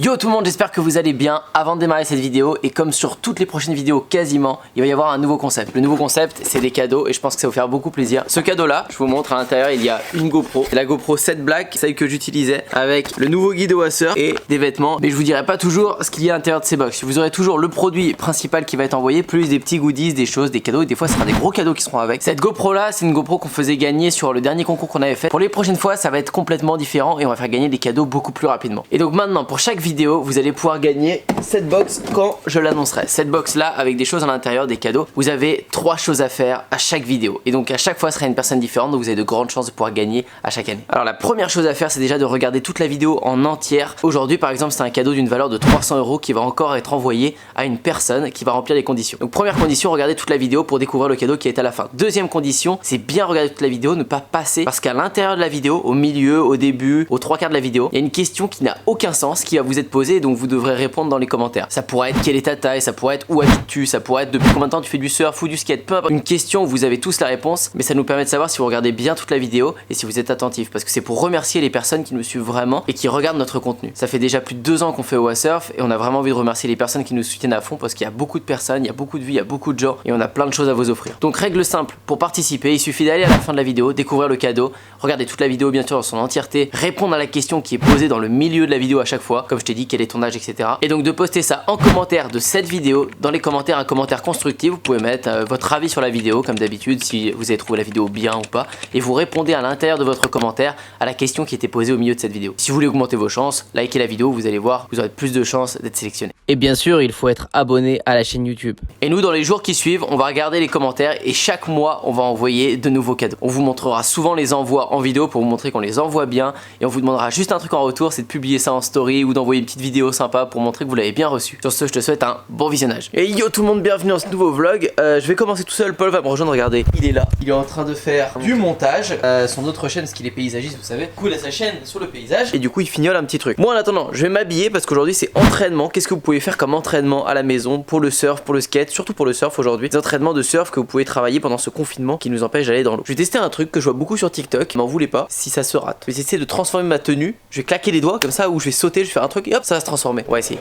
Yo tout le monde, j'espère que vous allez bien. Avant de démarrer cette vidéo, et comme sur toutes les prochaines vidéos quasiment, il va y avoir un nouveau concept. Le nouveau concept, c'est des cadeaux et je pense que ça va vous faire beaucoup plaisir. Ce cadeau là, je vous montre à l'intérieur, il y a une GoPro, la GoPro 7 Black, celle que j'utilisais, avec le nouveau guide au washer et des vêtements. Mais je vous dirai pas toujours ce qu'il y a à l'intérieur de ces box. Vous aurez toujours le produit principal qui va être envoyé, plus des petits goodies, des choses, des cadeaux, et des fois ce sera des gros cadeaux qui seront avec. Cette GoPro là, c'est une GoPro qu'on faisait gagner sur le dernier concours qu'on avait fait. Pour les prochaines fois, ça va être complètement différent et on va faire gagner des cadeaux beaucoup plus rapidement. Et donc maintenant, pour chaque vidéo, vous allez pouvoir gagner cette box quand je l'annoncerai. Cette box là avec des choses à l'intérieur, des cadeaux. Vous avez 3 choses à faire à chaque vidéo et donc à chaque fois ce sera une personne différente, donc vous avez de grandes chances de pouvoir gagner à chaque année. Alors la première chose à faire, c'est déjà de regarder toute la vidéo en entière. Aujourd'hui par exemple, c'est un cadeau d'une valeur de 300 € qui va encore être envoyé à une personne qui va remplir les conditions. Donc première condition, regardez toute la vidéo pour découvrir le cadeau qui est à la fin. Deuxième condition, c'est bien regarder toute la vidéo, ne pas passer, parce qu'à l'intérieur de la vidéo, au milieu, au début, aux 3 quarts de la vidéo, il y a une question qui n'a aucun sens qui va vous être posée et donc vous devrez répondre dans les commentaires. Ça pourrait être quelle est ta taille, ça pourrait être où habites-tu, ça pourrait être depuis combien de temps tu fais du surf ou du skate, peu importe. Une question où vous avez tous la réponse, mais ça nous permet de savoir si vous regardez bien toute la vidéo et si vous êtes attentif, parce que c'est pour remercier les personnes qui nous suivent vraiment et qui regardent notre contenu. Ça fait déjà plus de 2 ans qu'on fait au surf et on a vraiment envie de remercier les personnes qui nous soutiennent à fond, parce qu'il y a beaucoup de personnes, il y a beaucoup de vues, il y a beaucoup de gens et on a plein de choses à vous offrir. Donc règle simple, pour participer, il suffit d'aller à la fin de la vidéo, découvrir le cadeau, regarder toute la vidéo bien sûr dans son entièreté, répondre à la question qui est posée dans le milieu de la vidéo à chaque fois, comme je t'ai dit, quel est ton âge, etc. Et donc de poster ça en commentaire de cette vidéo. Dans les commentaires, un commentaire constructif, vous pouvez mettre votre avis sur la vidéo comme d'habitude, si vous avez trouvé la vidéo bien ou pas, et vous répondez à l'intérieur de votre commentaire à la question qui était posée au milieu de cette vidéo. Si vous voulez augmenter vos chances, likez la vidéo, vous allez voir, vous aurez plus de chances d'être sélectionné. Et bien sûr, il faut être abonné à la chaîne YouTube. Et nous, dans les jours qui suivent, on va regarder les commentaires et chaque mois, on va envoyer de nouveaux cadeaux. On vous montrera souvent les envois en vidéo pour vous montrer qu'on les envoie bien, et on vous demandera juste un truc en retour, c'est de publier ça en story ou d'envoyer une petite vidéo sympa pour montrer que vous l'avez bien reçu. Sur ce, je te souhaite un bon visionnage. Et yo tout le monde, bienvenue dans ce nouveau vlog. Je vais commencer tout seul, Paul va me rejoindre, regardez. Il est là, il est en train de faire du montage. Son autre chaîne, parce qu'il est paysagiste, vous savez. Du coup, il a sa chaîne sur le paysage et du coup, il fignole un petit truc. Moi, en attendant, je vais m'habiller parce qu'aujourd'hui, c'est entraînement. Qu'est-ce que vous pouvez faire comme entraînement à la maison pour le surf, pour le skate, surtout pour le surf aujourd'hui. Des entraînements de surf que vous pouvez travailler pendant ce confinement qui nous empêche d'aller dans l'eau. Je vais tester un truc que je vois beaucoup sur TikTok, m'en voulez pas si ça se rate. Je vais essayer de transformer ma tenue. Je vais claquer les doigts comme ça, ou je vais sauter, je vais faire un truc et hop, ça va se transformer. On va essayer.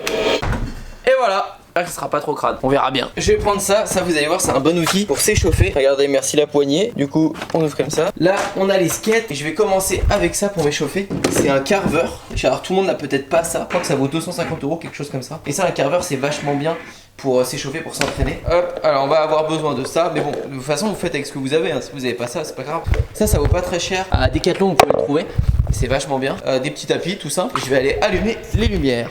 Et voilà. Là, ça sera pas trop crade, on verra bien. Je vais prendre ça, vous allez voir, c'est un bon outil pour s'échauffer. Regardez, merci la poignée. Du coup, on ouvre comme ça. Là, on a les skates et je vais commencer avec ça pour m'échauffer. C'est un carver. Alors, tout le monde n'a peut-être pas ça. Je crois que ça vaut 250 €, quelque chose comme ça. Et ça, un carver, c'est vachement bien pour s'échauffer, pour s'entraîner. Hop, alors on va avoir besoin de ça, mais bon, de toute façon, vous faites avec ce que vous avez. Hein. Si vous avez pas ça, c'est pas grave. Ça vaut pas très cher. À Decathlon, vous pouvez le trouver. C'est vachement bien. Des petits tapis, tout simple. Et je vais aller allumer les lumières.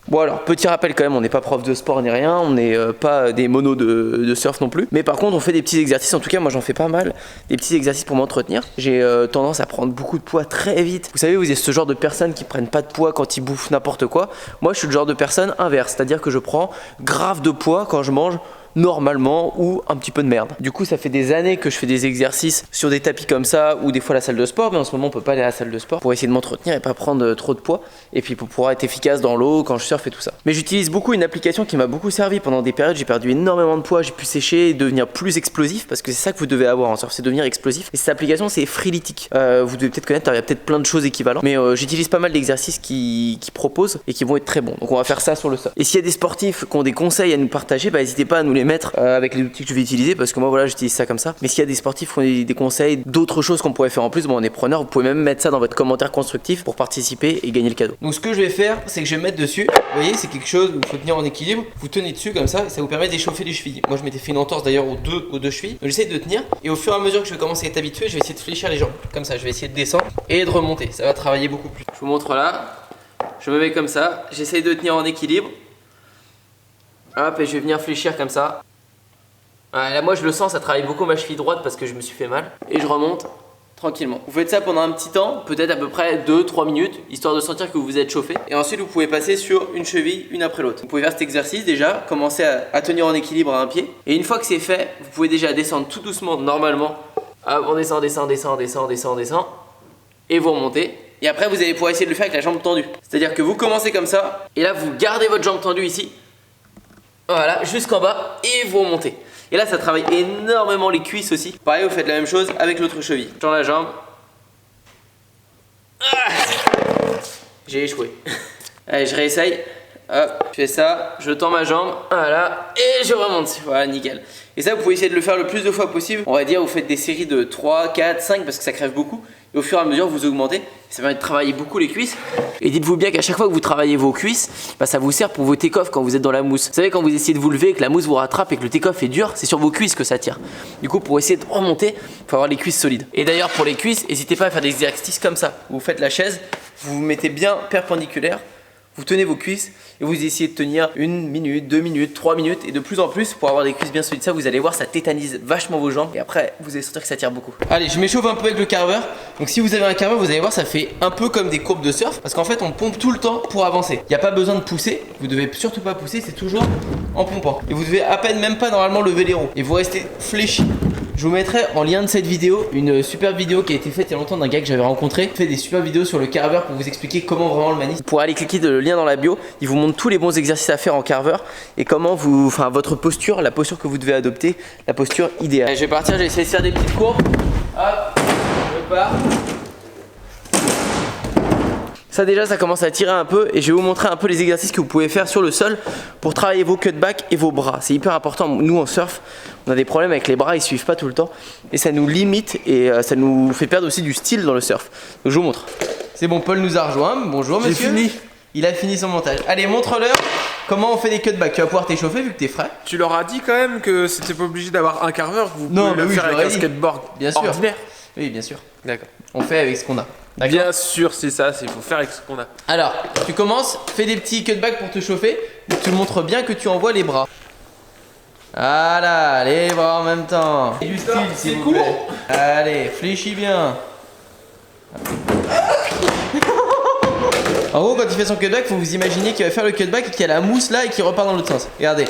Bon alors, petit rappel quand même, on n'est pas prof de sport ni rien, on n'est pas des monos de surf non plus. Mais par contre, on fait des petits exercices, en tout cas moi j'en fais pas mal, des petits exercices pour m'entretenir. J'ai tendance à prendre beaucoup de poids très vite. Vous savez, vous êtes ce genre de personnes qui prennent pas de poids quand ils bouffent n'importe quoi. Moi je suis le genre de personne inverse, c'est-à-dire que je prends grave de poids quand je mange normalement ou un petit peu de merde. Du coup, ça fait des années que je fais des exercices sur des tapis comme ça ou des fois à la salle de sport, mais en ce moment on peut pas aller à la salle de sport pour essayer de m'entretenir et pas prendre trop de poids et puis pour pouvoir être efficace dans l'eau quand je surfe et tout ça. Mais j'utilise beaucoup une application qui m'a beaucoup servi pendant des périodes, j'ai perdu énormément de poids, j'ai pu sécher et devenir plus explosif, parce que c'est ça que vous devez avoir en surf, c'est devenir explosif. Et cette application, c'est Freeletics. Vous devez peut-être connaître, il y a peut-être plein de choses équivalentes, mais j'utilise pas mal d'exercices qui proposent et qui vont être très bons. Donc on va faire ça sur le surf. Et s'il y a des sportifs qui ont des conseils à nous partager, bah n'hésitez pas à nous les mettre avec les outils que je vais utiliser, parce que moi voilà, j'utilise ça comme ça. Mais s'il y a des sportifs qui ont des conseils, d'autres choses qu'on pourrait faire en plus, bon on est preneur, vous pouvez même mettre ça dans votre commentaire constructif pour participer et gagner le cadeau. Donc ce que je vais faire, c'est que je vais mettre dessus, vous voyez, c'est quelque chose où il faut tenir en équilibre, vous tenez dessus comme ça et ça vous permet d'échauffer les chevilles. Moi je m'étais fait une entorse d'ailleurs aux deux chevilles, donc j'essaie de tenir et au fur et à mesure que je vais commencer à être habitué, je vais essayer de fléchir les jambes, comme ça je vais essayer de descendre et de remonter, ça va travailler beaucoup plus. Je vous montre là, je me mets comme ça, j'essaie de tenir en équilibre, hop, et je vais venir fléchir comme ça. Là moi je le sens, ça travaille beaucoup ma cheville droite parce que je me suis fait mal. Et je remonte tranquillement. Vous faites ça pendant un petit temps, peut-être à peu près 2-3 minutes, histoire de sentir que vous vous êtes chauffé. Et ensuite vous pouvez passer sur une cheville, une après l'autre. Vous pouvez faire cet exercice déjà, commencer à tenir en équilibre à un pied. Et une fois que c'est fait, vous pouvez déjà descendre tout doucement, normalement. Hop, on descend. Et vous remontez. Et après vous allez pouvoir essayer de le faire avec la jambe tendue. C'est-à-dire que vous commencez comme ça, et là vous gardez votre jambe tendue ici. Voilà, jusqu'en bas, et vous remontez. Et là ça travaille énormément les cuisses aussi. Pareil, vous faites la même chose avec l'autre cheville. Je tends la jambe. J'ai échoué. Allez, je réessaye. Hop, je fais ça, je tends ma jambe, voilà, et je remonte. Voilà, nickel. Et ça, vous pouvez essayer de le faire le plus de fois possible. On va dire, vous faites des séries de 3, 4, 5 parce que ça crève beaucoup. Et au fur et à mesure, vous augmentez. Ça permet de travailler beaucoup les cuisses. Et dites-vous bien qu'à chaque fois que vous travaillez vos cuisses, bah, ça vous sert pour vos take-off quand vous êtes dans la mousse. Vous savez, quand vous essayez de vous lever, que la mousse vous rattrape et que le take-off est dur, c'est sur vos cuisses que ça tire. Du coup, pour essayer de remonter, il faut avoir les cuisses solides. Et d'ailleurs, pour les cuisses, n'hésitez pas à faire des exercices comme ça. Vous faites la chaise, vous vous mettez bien perpendiculaire. Vous tenez vos cuisses et vous essayez de tenir 1 minute, 2 minutes, 3 minutes et de plus en plus pour avoir des cuisses bien solides. Ça, vous allez voir, ça tétanise vachement vos jambes et après, vous allez sentir que ça tire beaucoup. Allez, je m'échauffe un peu avec le carveur. Donc si vous avez un carveur, vous allez voir, ça fait un peu comme des courbes de surf parce qu'en fait, on pompe tout le temps pour avancer. Il n'y a pas besoin de pousser, vous devez surtout pas pousser, c'est toujours en pompant. Et vous devez à peine même pas normalement lever les roues et vous restez fléchi. Je vous mettrai en lien de cette vidéo une super vidéo qui a été faite il y a longtemps d'un gars que j'avais rencontré. Il fait des super vidéos sur le carveur pour vous expliquer comment vraiment le manier. Vous pourrez aller cliquer le lien dans la bio. Il vous montre tous les bons exercices à faire en carveur et comment votre posture, la posture que vous devez adopter, la posture idéale. Allez, je vais partir, je vais essayer de faire des petites courbes. Hop, je pars. Ça déjà, ça commence à tirer un peu et je vais vous montrer un peu les exercices que vous pouvez faire sur le sol pour travailler vos cutbacks et vos bras. C'est hyper important. Nous en surf, on a des problèmes avec les bras, ils suivent pas tout le temps et ça nous limite et ça nous fait perdre aussi du style dans le surf. Donc je vous montre. C'est bon, Paul nous a rejoint. Bonjour monsieur. J'ai fini. Il a fini son montage. Allez, montre-leur comment on fait des cutbacks. Tu vas pouvoir t'échauffer vu que t'es frais. Tu leur as dit quand même que c'était pas obligé d'avoir un carveur, que vous Non, pouvez le oui, faire je avec leur ai un dit. skateboard Bien sûr. ordinaire. Oui, bien sûr. D'accord. On fait avec ce qu'on a. Bien sûr, c'est ça, il faut faire avec ce qu'on a. Alors, tu commences, fais des petits cutbacks pour te chauffer. Tu montres bien que tu envoies les bras. Voilà, les bras en même temps. Et du style, s'il vous plaît. Allez, fléchis bien. En gros, quand il fait son cutback, faut vous imaginer qu'il va faire le cutback et qu'il y a la mousse là et qu'il repart dans l'autre sens. Regardez.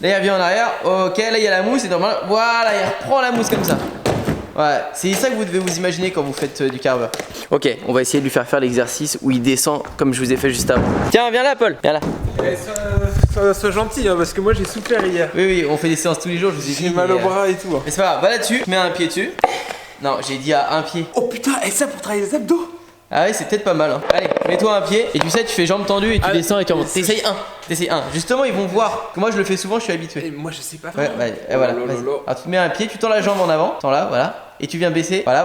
Là, il revient en arrière. Ok, là, il y a la mousse et normal. Voilà, il reprend la mousse comme ça. Ouais, c'est ça que vous devez vous imaginer quand vous faites du carveur. Ok, on va essayer de lui faire l'exercice où il descend comme je vous ai fait juste avant. Tiens, viens là, Paul. Viens là. Sois gentil, hein, parce que moi j'ai souffert hier. Oui, on fait des séances tous les jours. Je vous ai dit. J'ai mal au bras et tout. Mais c'est pas grave, va là-dessus, mets un pied dessus. Non, j'ai dit à un pied. Oh putain, et ça pour travailler les abdos? Ah ouais, c'est peut-être pas mal. Hein. Allez, mets-toi un pied et tu sais, tu fais jambes tendues et tu descends et tu remontes. T'essayes un. Justement, ils vont voir que moi je le fais souvent, je suis habitué. Et moi je sais pas Ouais, faire. ouais, et voilà. Vas-y. Alors tu te mets un pied, tu tends la jambe en avant, tends là, voilà. Et tu viens baisser. Voilà.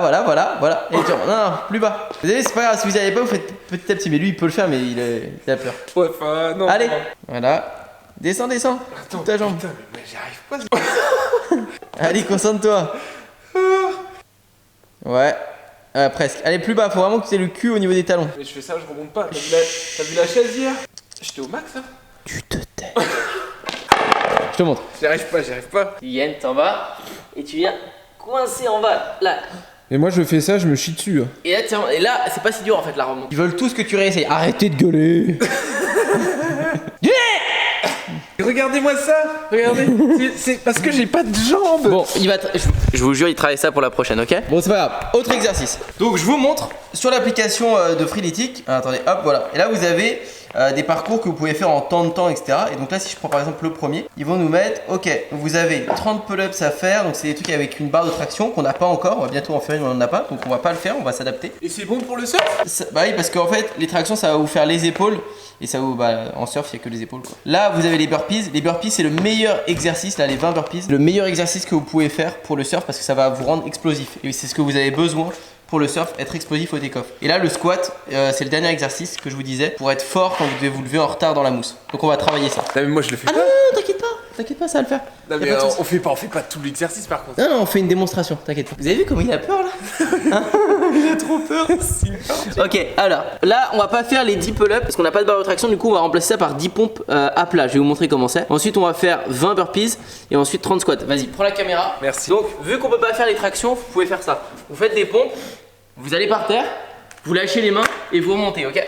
Et tu non, plus bas. Vous savez, c'est pas grave, si vous n'y allez pas, vous faites petit à petit. Mais lui, il peut le faire, mais il a peur. Ouais, enfin, non. Allez, non. voilà. Descends. Attends, Toute ta jambe. Putain, mais j'y arrive pas. Allez, concentre-toi. Ouais. Presque. Allez, plus bas, faut vraiment que tu aies le cul au niveau des talons. Mais je fais ça, je remonte pas. T'as vu la chaise hier? J'étais au max, hein. Tu te tais. Je te montre. J'y arrive pas. Tu viens, t'en vas et tu viens coincer en bas, là. Et moi je fais ça, je me chie dessus. Et là, c'est pas si dur en fait la remonte. Ils veulent tous que tu réessayes. Arrêtez de gueuler. Regardez-moi ça. Regardez. C'est parce que j'ai pas de jambes. Bon, je vous jure, il travaille ça pour la prochaine, ok? Bon, c'est pas grave. Autre exercice. Donc, je vous montre sur l'application de Freeletics. Attendez, hop, voilà. Et là, vous avez des parcours que vous pouvez faire en temps de temps, etc. Et donc là, si je prends par exemple le premier, ils vont nous mettre, ok, vous avez 30 pull-ups à faire. Donc, c'est des trucs avec une barre de traction qu'on n'a pas encore. On va bientôt en faire une, mais on n'en a pas. Donc, on va pas le faire, on va s'adapter. Et c'est bon pour le surf? Bah oui, parce qu'en fait, les tractions, ça va vous faire les épaules. Et ça vous, en surf, il n'y a que les épaules quoi. Là, vous avez les burpees. Les burpees, c'est le meilleur exercice, là, les 20 burpees. Le meilleur exercice que vous pouvez faire pour le surf parce que ça va vous rendre explosif. Et c'est ce que vous avez besoin pour le surf, être explosif au take-off. Et là, le squat, c'est le dernier exercice que je vous disais pour être fort quand vous devez vous lever en retard dans la mousse. Donc, on va travailler ça. Non, mais moi je le fais Ah pas. non, t'inquiète pas, ça va le faire. Non, mais on fait pas tout l'exercice par contre. Non, on fait une démonstration, t'inquiète pas. Vous avez vu comment il a peur là? Hein? Il a trop peur. Ok, alors là, on va pas faire les 10 pull-ups parce qu'on n'a pas de barre de traction. Du coup, on va remplacer ça par 10 pompes à plat. Je vais vous montrer comment c'est. Ensuite, on va faire 20 burpees et ensuite 30 squats. Vas-y, prends la caméra. Merci. Donc, vu qu'on peut pas faire les tractions, vous pouvez faire ça. Vous faites des pompes, vous allez par terre, vous lâchez les mains et vous remontez, ok?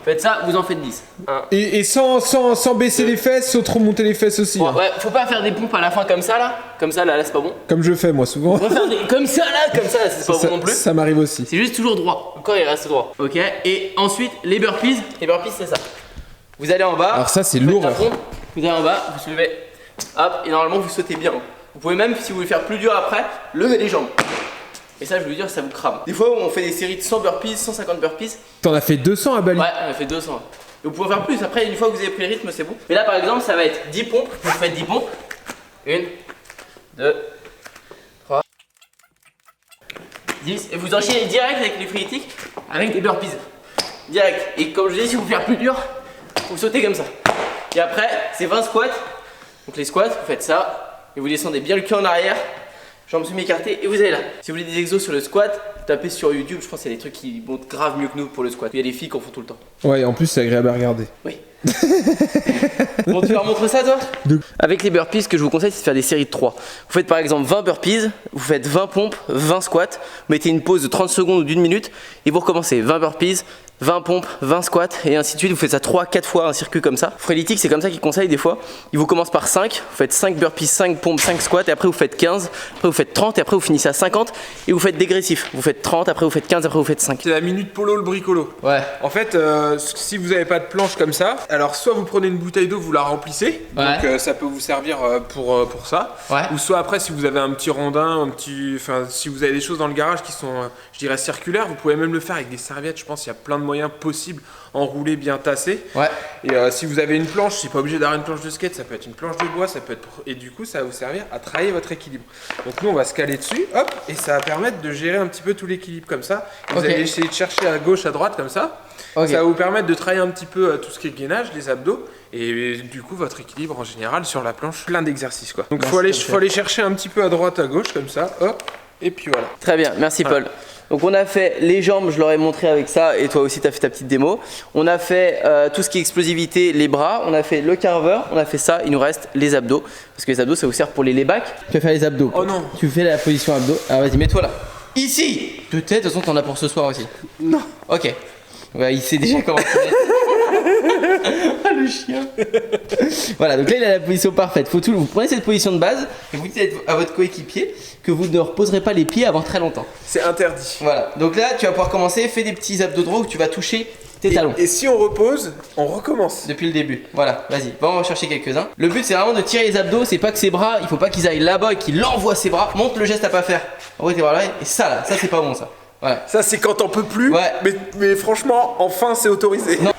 Faites ça, vous en faites 10. Et sans baisser les fesses, sans trop monter les fesses aussi. Hein. Ouais, faut pas faire des pompes à la fin comme ça là. Comme ça là, c'est pas bon. Comme je fais moi souvent. On va faire des comme ça là, c'est pas bon non plus. Ça m'arrive aussi. C'est juste toujours droit. Encore il reste droit. Ok. Et ensuite les burpees. Les burpees c'est ça. Vous allez en bas. Alors ça c'est vous faites lourd. la pompe, vous allez en bas, vous soulevez. Hop. Et normalement vous sautez bien. Vous pouvez même si vous voulez faire plus dur après, lever les jambes. Et ça, je veux dire, ça vous crame. Des fois, on fait des séries de 100 burpees, 150 burpees. T'en as fait 200 à Bali? Ouais, on a fait 200. Et vous pouvez en faire plus. Après, une fois que vous avez pris le rythme, c'est bon. Mais là, par exemple, ça va être 10 pompes. Vous faites 10 pompes. 1, 2, 3, 10. Et vous enchaînez direct avec les free kicks, avec les burpees. Direct. Et comme je dis, si vous faire plus dur, vous sautez comme ça. Et après, c'est 20 squats. Donc les squats, vous faites ça. Et vous descendez bien le cul en arrière. Jambes semi-écartées et vous allez là. Si vous voulez des exos sur le squat, tapez sur YouTube, je pense qu'il y a des trucs qui montent grave mieux que nous pour le squat. Il y a des filles qui en font tout le temps. Ouais, en plus c'est agréable à regarder. Oui. Bon, tu leur montres ça toi? Avec les burpees, ce que je vous conseille, c'est de faire des séries de 3. Vous faites par exemple 20 burpees, vous faites 20 pompes, 20 squats, vous mettez une pause de 30 secondes ou d'une minute et vous recommencez 20 burpees, 20 pompes, 20 squats et ainsi de suite. Vous faites ça 3-4 fois un circuit comme ça. Frélytique, c'est comme ça qu'il conseille des fois. Il vous commence par 5, vous faites 5 burpees, 5 pompes, 5 squats et après vous faites 15, après vous faites 30 et après vous finissez à 50 et vous faites dégressif. Vous faites 30, après vous faites 15, après vous faites 5. C'est la minute polo le bricolo. Ouais. En fait, si vous n'avez pas de planche comme ça, alors soit vous prenez une bouteille d'eau, vous la remplissez, Ouais. donc ça peut vous servir pour ça. Ouais. Ou soit après, si vous avez un petit rondin, enfin, si vous avez des choses dans le garage qui sont, je dirais, circulaires, vous pouvez même le faire avec des serviettes. Je pense qu'il y a plein de moyens possibles, enroulés, bien tassés. Ouais. Et si vous avez une planche, c'est pas obligé d'avoir une planche de skate, ça peut être une planche de bois, ça peut être, et du coup, ça va vous servir à travailler votre équilibre. Donc nous, on va se caler dessus, hop, et ça va permettre de gérer un petit peu tout l'équilibre comme ça. Et vous Ok. allez essayer de chercher à gauche, à droite comme ça. Ok. Ça va vous permettre de travailler un petit peu tout ce qui est gainage, les abdos, et du coup votre équilibre en général sur la planche, plein d'exercices quoi. Donc Merci, faut aller chercher un petit peu à droite, à gauche comme ça, hop, et puis voilà. Très bien, merci Paul. Donc on a fait les jambes, je leur ai montré avec ça et toi aussi tu as fait ta petite démo. On a fait tout ce qui est explosivité, les bras, on a fait le carver, on a fait ça, il nous reste les abdos. Parce que les abdos ça vous sert pour les laybacks. Tu vas faire les abdos. Oh non. Tu fais la position abdos. Alors vas-y, mets-toi là. Ici. De tête, de toute façon t'en as pour ce soir aussi. Non. Ok. Ouais, il sait déjà comment se mettre. Ah le chien. Voilà, donc là il a la position parfaite. Vous prenez cette position de base et vous dites à votre coéquipier que vous ne reposerez pas les pieds avant très longtemps. C'est interdit. Voilà, donc là tu vas pouvoir commencer, fais des petits abdos droits où tu vas toucher tes talons. Et si on repose, on recommence. Depuis le début, voilà, vas-y, va en chercher quelques-uns. Le but c'est vraiment de tirer les abdos, c'est pas que ses bras, il faut pas qu'ils aillent là-bas et qu'ils envoient ses bras. Montre le geste à pas faire. Envoie tes bras là et ça là, ça c'est pas bon ça. Voilà. Ça c'est quand on peut plus, Ouais. mais franchement, enfin c'est autorisé. Non.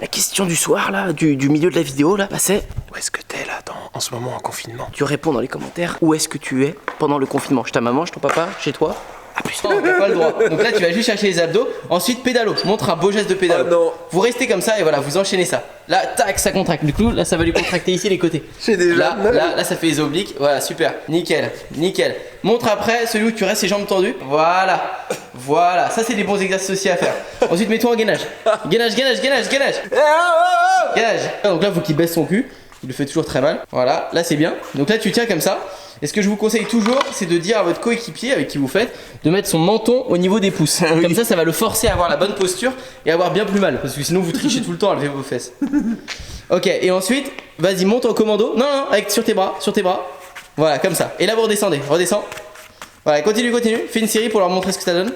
La question du soir là, du milieu de la vidéo là, bah c'est Où est-ce que t'es là en ce moment en confinement? tu réponds dans les commentaires où est-ce que tu es pendant le confinement. Chez ta maman, chez ton papa, chez toi. Ah putain, t'as pas le droit. Donc là tu vas juste chercher les abdos. Ensuite pédalo, montre un beau geste de pédalo. Oh non. Vous restez comme ça et voilà, vous enchaînez ça. Là, tac, ça contracte. Du coup, là ça va lui contracter ici les côtés. J'ai déjà mal. Là ça fait les obliques. Voilà, super. Nickel, nickel. Montre après celui où tu restes les jambes tendues. Voilà. Voilà, ça c'est des bons exercices aussi à faire. Ensuite mets-toi en gainage. Gainage, gainage, gainage, gainage. Gainage. Donc là faut qu'il baisse son cul. Il le fait toujours très mal. Voilà, là c'est bien. Donc là tu tiens comme ça. Et ce que je vous conseille toujours, c'est de dire à votre coéquipier avec qui vous faites de mettre son menton au niveau des pouces. Comme ça va le forcer à avoir la bonne posture et à avoir bien plus mal. Parce que sinon vous trichez tout le temps à lever vos fesses. Ok, et ensuite, vas-y, monte en commando. Non, non, avec sur tes bras, sur tes bras. Voilà, comme ça. Et là vous redescendez, redescends. Voilà, continue, continue. Fais une série pour leur montrer ce que ça donne.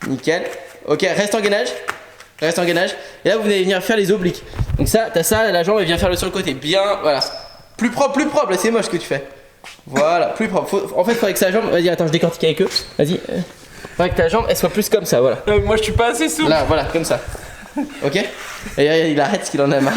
Nickel. Ok, reste en gainage. Reste en gainage. Et là vous allez venir faire les obliques. Donc ça, t'as ça, la jambe elle vient faire le sur le côté. Bien, voilà. Plus propre, là c'est moche ce que tu fais. Voilà, plus propre. En fait, il faudrait que sa jambe. Vas-y, attends, je décortique avec eux. Vas-y. Faudrait que ta jambe elle soit plus comme ça, voilà. Moi je suis pas assez souple. Là, voilà, comme ça. Ok. Et il arrête parce qu'il en a marre.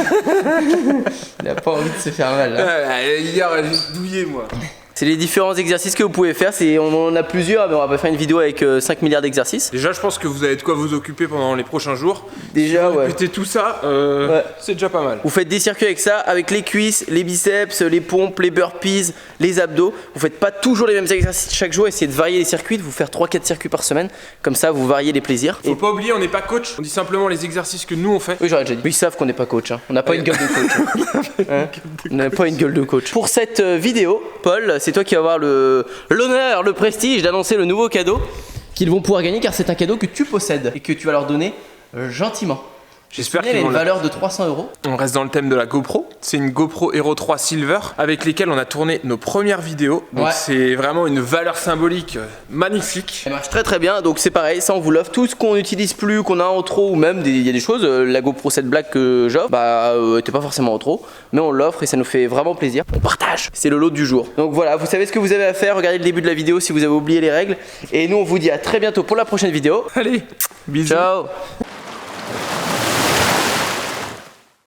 Il a pas envie de se faire mal là. Hier j'ai douillé moi. C'est les différents exercices que vous pouvez faire. On en a plusieurs, mais on va pas faire une vidéo avec 5 milliards d'exercices. Déjà je pense que vous avez de quoi vous occuper pendant les prochains jours. Déjà, ouais. Répétez tout ça, c'est déjà pas mal. Vous faites des circuits avec ça, avec les cuisses, les biceps, les pompes, les burpees, les abdos. Vous faites pas toujours les mêmes exercices chaque jour. Essayez de varier les circuits, de vous faire 3-4 circuits par semaine. Comme ça, vous variez les plaisirs. Faut pas oublier, on n'est pas coach, on dit simplement les exercices que nous on fait. Oui, j'aurais déjà dit. Ils savent qu'on n'est pas coach. Hein. On n'a pas une gueule de coach. Hein. On n'a pas une gueule de coach. Pour cette vidéo, Paul, c'est toi qui vas avoir l'honneur, le prestige d'annoncer le nouveau cadeau qu'ils vont pouvoir gagner car c'est un cadeau que tu possèdes et que tu vas leur donner gentiment. J'espère Il y a qu'ils une vont valeur de 300 €. On reste dans le thème de la GoPro. C'est une GoPro Hero 3 Silver avec lesquelles on a tourné nos premières vidéos. Donc Ouais. c'est vraiment une valeur symbolique magnifique. Elle marche très très bien, donc c'est pareil, ça on vous l'offre. Tout ce qu'on n'utilise plus, qu'on a en trop, ou même il y a des choses, la GoPro 7 Black que j'offre, bah était pas forcément en trop, mais on l'offre et ça nous fait vraiment plaisir. On partage, c'est le lot du jour. Donc voilà, vous savez ce que vous avez à faire, regardez le début de la vidéo si vous avez oublié les règles. Et nous on vous dit à très bientôt pour la prochaine vidéo. Allez, bisous. Ciao.